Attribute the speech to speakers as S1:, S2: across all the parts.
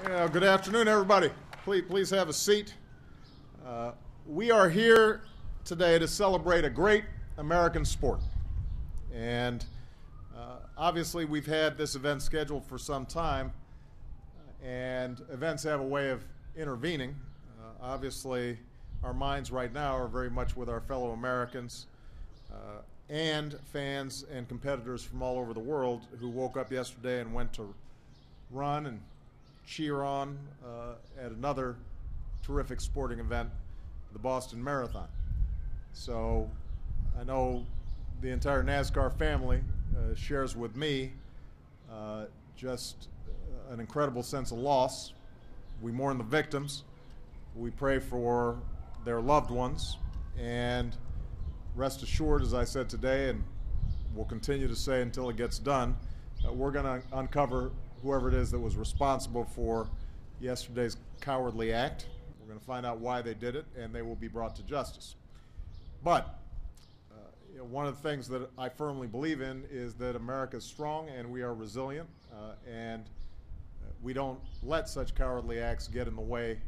S1: Good afternoon, everybody. Please have a seat. We are here today to celebrate a great American sport. And obviously, we've had this event scheduled for some time, and events have a way of intervening. Obviously, our minds right now are very much with our fellow Americans and fans and competitors from all over the world who woke up yesterday and went to run and cheer on at another terrific sporting event, the Boston Marathon. So I know the entire NASCAR family shares with me just an incredible sense of loss. We mourn the victims. We pray for their loved ones. And rest assured, as I said today, and will continue to say until it gets done, we're going to uncover whoever it is that was responsible for yesterday's cowardly act. We're going to find out why they did it, and they will be brought to justice. But one of the things that I firmly believe in is that America is strong and we are resilient, and we don't let such cowardly acts get in the way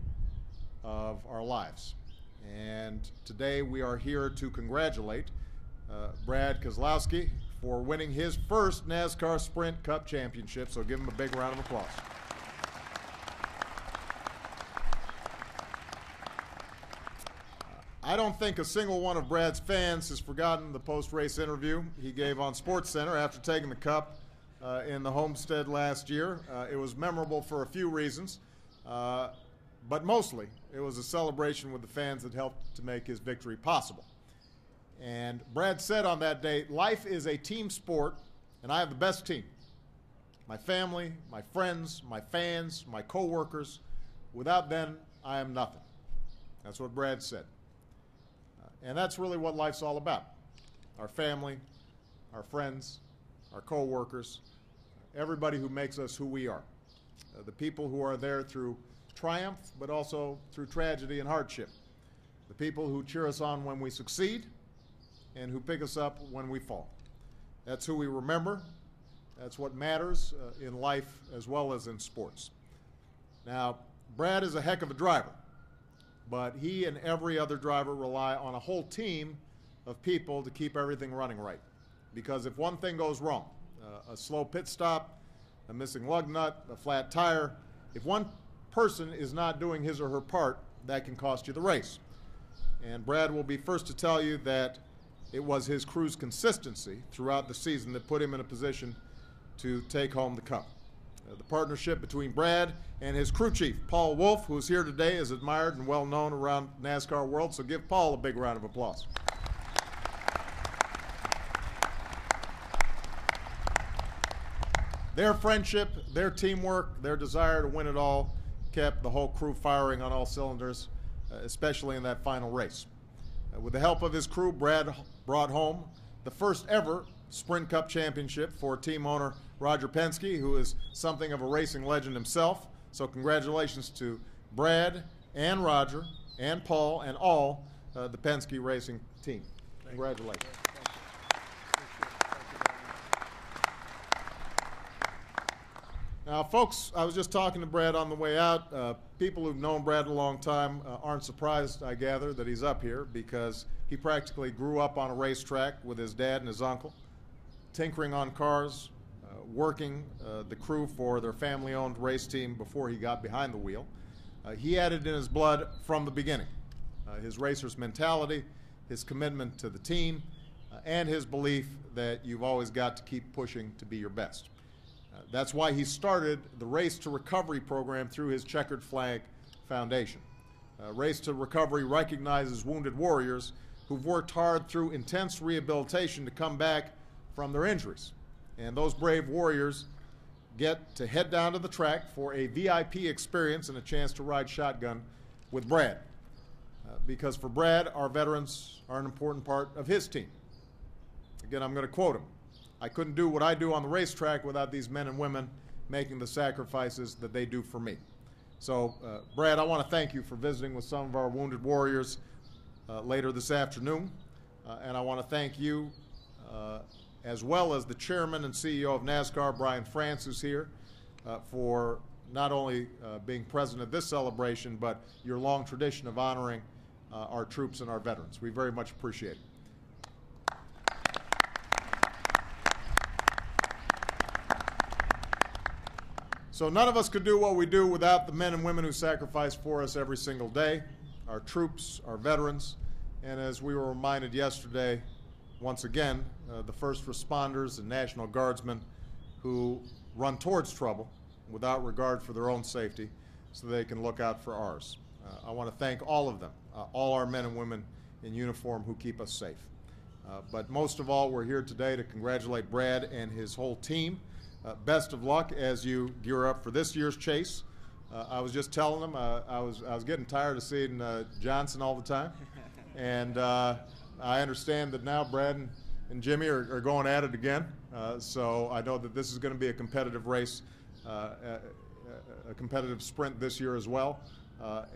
S1: of our lives. And today we are here to congratulate Brad Keselowski for winning his first NASCAR Sprint Cup Championship, so give him a big round of applause. I don't think a single one of Brad's fans has forgotten the post-race interview he gave on SportsCenter after taking the Cup in the Homestead last year. It was memorable for a few reasons, but mostly it was a celebration with the fans that helped to make his victory possible. And Brad said on that day, life is a team sport, and I have the best team. My family, my friends, my fans, my co-workers. Without them, I am nothing. That's what Brad said. And that's really what life's all about. Our family, our friends, our co-workers, everybody who makes us who we are. The people who are there through triumph, but also through tragedy and hardship. The people who cheer us on when we succeed, and who pick us up when we fall. That's who we remember. That's what matters in life as well as in sports. Now, Brad is a heck of a driver, but he and every other driver rely on a whole team of people to keep everything running right. Because if one thing goes wrong, a slow pit stop, a missing lug nut, a flat tire, if one person is not doing his or her part, that can cost you the race. And Brad will be first to tell you that it was his crew's consistency throughout the season that put him in a position to take home the Cup. The partnership between Brad and his crew chief, Paul Wolfe, who is here today, is admired and well known around NASCAR world, so give Paul a big round of applause. Their friendship, their teamwork, their desire to win it all kept the whole crew firing on all cylinders, especially in that final race. With the help of his crew, Brad brought home the first ever Sprint Cup Championship for team owner Roger Penske, who is something of a racing legend himself. So congratulations to Brad and Roger and Paul and all the Penske racing team. Congratulations. Now, folks, I was just talking to Brad on the way out. People who've known Brad a long time aren't surprised, I gather, that he's up here because he practically grew up on a racetrack with his dad and his uncle, tinkering on cars, working the crew for their family-owned race team before he got behind the wheel. He had it in his blood from the beginning, his racer's mentality, his commitment to the team, and his belief that you've always got to keep pushing to be your best. That's why he started the Race to Recovery program through his Checkered Flag Foundation. Race to Recovery recognizes wounded warriors who've worked hard through intense rehabilitation to come back from their injuries. And those brave warriors get to head down to the track for a VIP experience and a chance to ride shotgun with Brad. Because for Brad, our veterans are an important part of his team. Again, I'm going to quote him. I couldn't do what I do on the racetrack without these men and women making the sacrifices that they do for me. So, Brad, I want to thank you for visiting with some of our wounded warriors later this afternoon. And I want to thank you as well as the chairman and CEO of NASCAR, Brian France, who's here, for not only being present at this celebration, but your long tradition of honoring our troops and our veterans. We very much appreciate it. So none of us could do what we do without the men and women who sacrifice for us every single day, our troops, our veterans, and as we were reminded yesterday, once again, the first responders and National Guardsmen who run towards trouble without regard for their own safety so they can look out for ours. I want to thank all of them, all our men and women in uniform who keep us safe. But most of all, we're here today to congratulate Brad and his whole team. Best of luck as you gear up for this year's chase. I was just telling them I was getting tired of seeing Johnson all the time, and I understand that now Brad and Jimmy are going at it again. So I know that this is going to be a competitive race, a competitive sprint this year as well.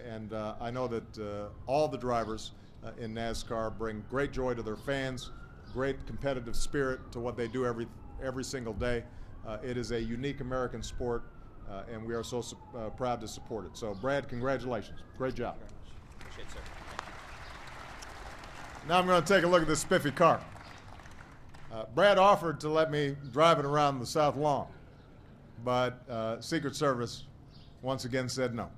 S1: And I know that all the drivers in NASCAR bring great joy to their fans, great competitive spirit to what they do every single day. It is a unique American sport, and we are so proud to support it. So, Brad, congratulations. Great job.
S2: Thank you very much. Appreciate it, sir.
S1: Now I'm going to take a look at this spiffy car. Brad offered to let me drive it around the South Lawn, but Secret Service once again said no.